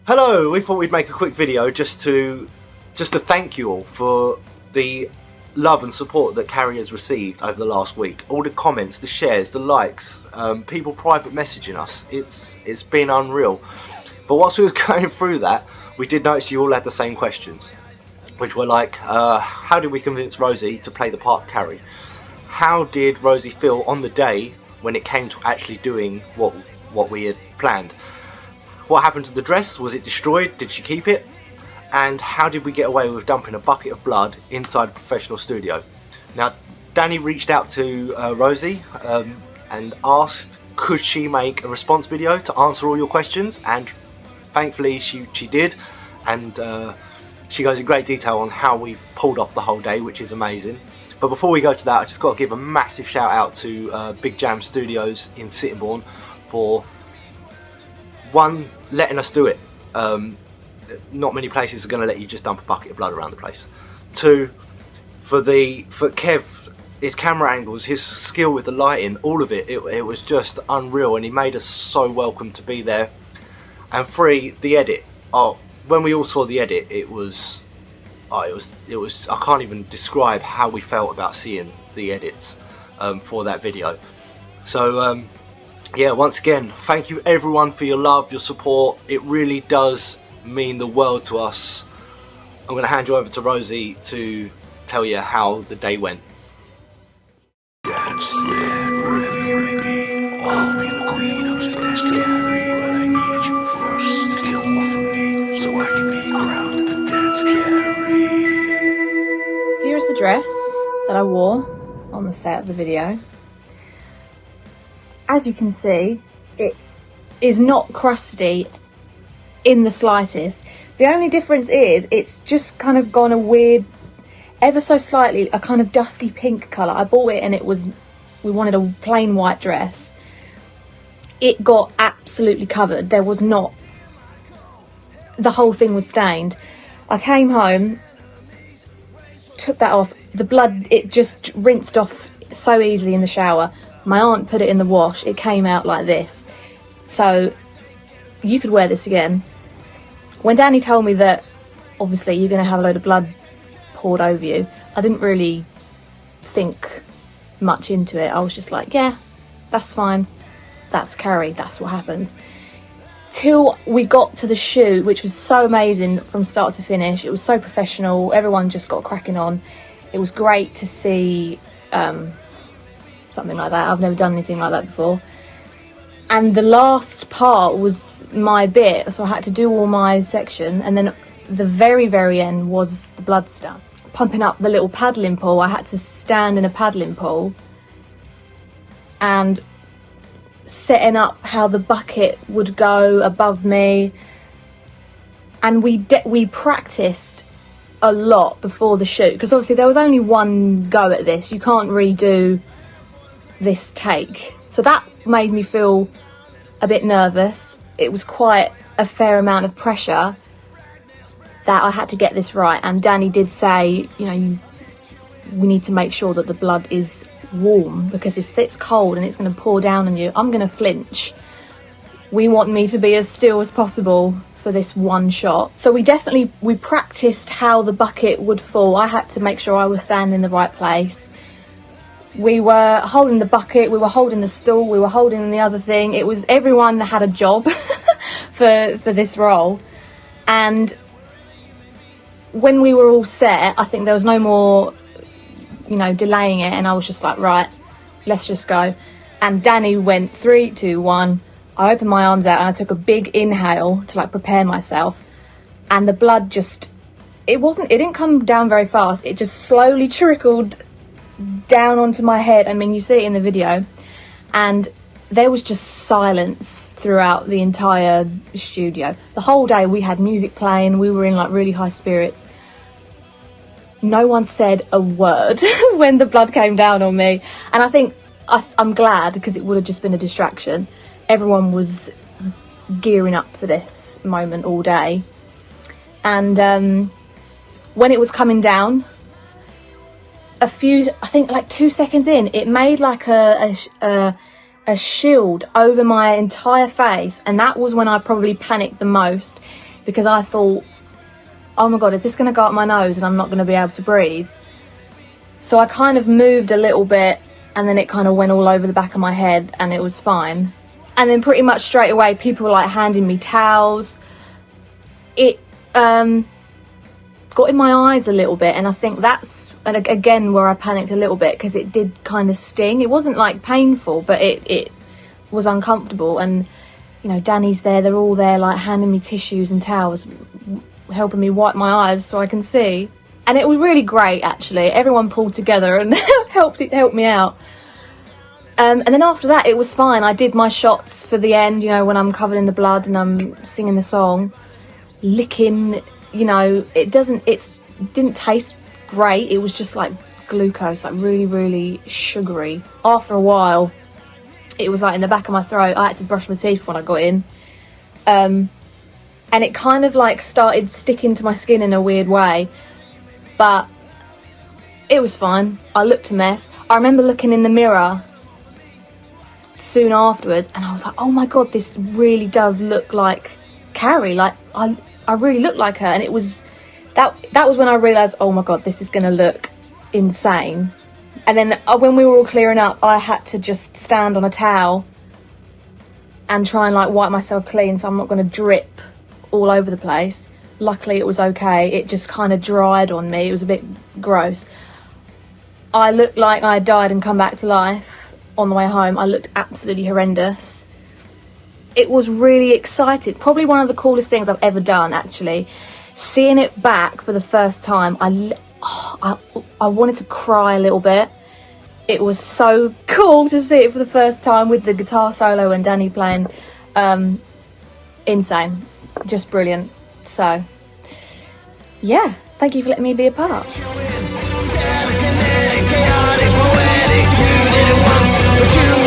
Hello, we thought we'd make a quick video just to thank you all for the love and support that Carrie has received over the last week. All the comments, the shares, the likes, people private messaging us. It's been unreal. But whilst we were going through that, we did notice you all had the same questions, which were like, how did we convince Rosie to play the part of Carrie? How did Rosie feel on the day when it came to actually doing what we had planned? What happened to the dress? Was it destroyed? Did she keep it? And how did we get away with dumping a bucket of blood inside a professional studio? Now, Danny reached out to Rosie and asked could she make a response video to answer all your questions, and thankfully she did, and she goes in great detail on how we pulled off the whole day, which is amazing. But before we go to that, I just got to give a massive shout out to Big Jam Studios in Sittingbourne for one, letting us do it. Not many places are going to let you just dump a bucket of blood around the place. Two, for Kev, his camera angles, his skill with the lighting, all of it was just unreal, and he made us so welcome to be there. And three, the edit. When we all saw the edit, it was I can't even describe how we felt about seeing the edits for that video. So yeah, once again, thank you everyone for your love, your support. It really does mean the world to us. I'm going to hand you over to Rosie to tell you how the day went. Dance wherever you may be. I'll be the queen of dance, Carrie, but I need you first to kill one for me, so I can be crowned the dance Carrie. Here's the dress that I wore on the set of the video. As you can see, it is not crusty in the slightest. The only difference is it's just kind of gone a weird, ever so slightly, a kind of dusky pink colour. I bought it and we wanted a plain white dress. It got absolutely covered. There was not, the whole thing was stained. I came home, took that off. The blood, it just rinsed off so easily in the shower. My aunt put it in the wash, it came out like this. So you could wear this again. When Danny told me that obviously you're going to have a load of blood poured over you, I didn't really think much into it. I was just like, yeah, that's fine. That's Carrie, that's what happens. Till we got to the shoot, which was so amazing from start to finish. It was so professional, everyone just got cracking on. It was great to see something like that. I've never done anything like that before. And the last part was my bit, so I had to do all my section, and then the very end was the blood stuff. Pumping up the little paddling pool, I had to stand in a paddling pool and setting up how the bucket would go above me, and we practiced a lot before the shoot, because obviously there was only one go at this. You can't redo this take, so that made me feel a bit nervous. It was quite a fair amount of pressure that I had to get this right, and Danny did say, you know, we need to make sure that the blood is warm, because if it's cold and it's going to pour down on you, I'm going to flinch. We want me to be as still as possible for this one shot. So we practiced how the bucket would fall. I had to make sure I was standing in the right place. We were holding the bucket, we were holding the stool, we were holding the other thing. It was, everyone had a job for this role. And when we were all set, I think there was no more, you know, delaying it, and I was just like, right, let's just go. And Danny went 3, 2, 1. I opened my arms out and I took a big inhale to like prepare myself, and the blood just, it didn't come down very fast. It just slowly trickled down onto my head. I mean, you see it in the video, and there was just silence throughout the entire studio. The whole day we had music playing, we were in like really high spirits. No one said a word when the blood came down on me, and I think I'm glad, because it would have just been a distraction. Everyone was gearing up for this moment all day, and when it was coming down, I think like 2 seconds in, it made like a shield over my entire face, and that was when I probably panicked the most, because I thought, oh my God, is this going to go up my nose and I'm not going to be able to breathe? So I kind of moved a little bit, and then it kind of went all over the back of my head, and it was fine. And then pretty much straight away, people were like handing me towels. It got in my eyes a little bit, and I think that's again where I panicked a little bit, because it did kind of sting. It wasn't like painful, but it was uncomfortable. And you know, Danny's there, they're all there like handing me tissues and towels, helping me wipe my eyes so I can see. And it was really great, actually. Everyone pulled together and helped me out. And then after that, it was fine. I did my shots for the end, you know, when I'm covered in the blood and I'm singing the song. Licking, you know, it didn't taste great. It was just like glucose, like really, really sugary. After a while, it was like in the back of my throat. I had to brush my teeth when I got in. And it kind of like started sticking to my skin in a weird way. But it was fine. I looked a mess. I remember looking in the mirror soon afterwards, and I was like, oh my God, this really does look like Carrie. Like I really look like her. And it was that was when I realised, oh my God, this is gonna look insane. And then when we were all clearing up, I had to just stand on a towel and try and like wipe myself clean so I'm not gonna drip all over the place. Luckily it was okay. It just kind of dried on me. It was a bit gross. I looked like I had died and come back to life on the way home. I looked absolutely horrendous. It was really exciting. Probably one of the coolest things I've ever done, actually. Seeing it back for the first time, I wanted to cry a little bit. It was so cool to see it for the first time with the guitar solo and Danny playing. Insane. Just brilliant. So, yeah, thank you for letting me be a part. Chaotic, poetic, you did it once, but you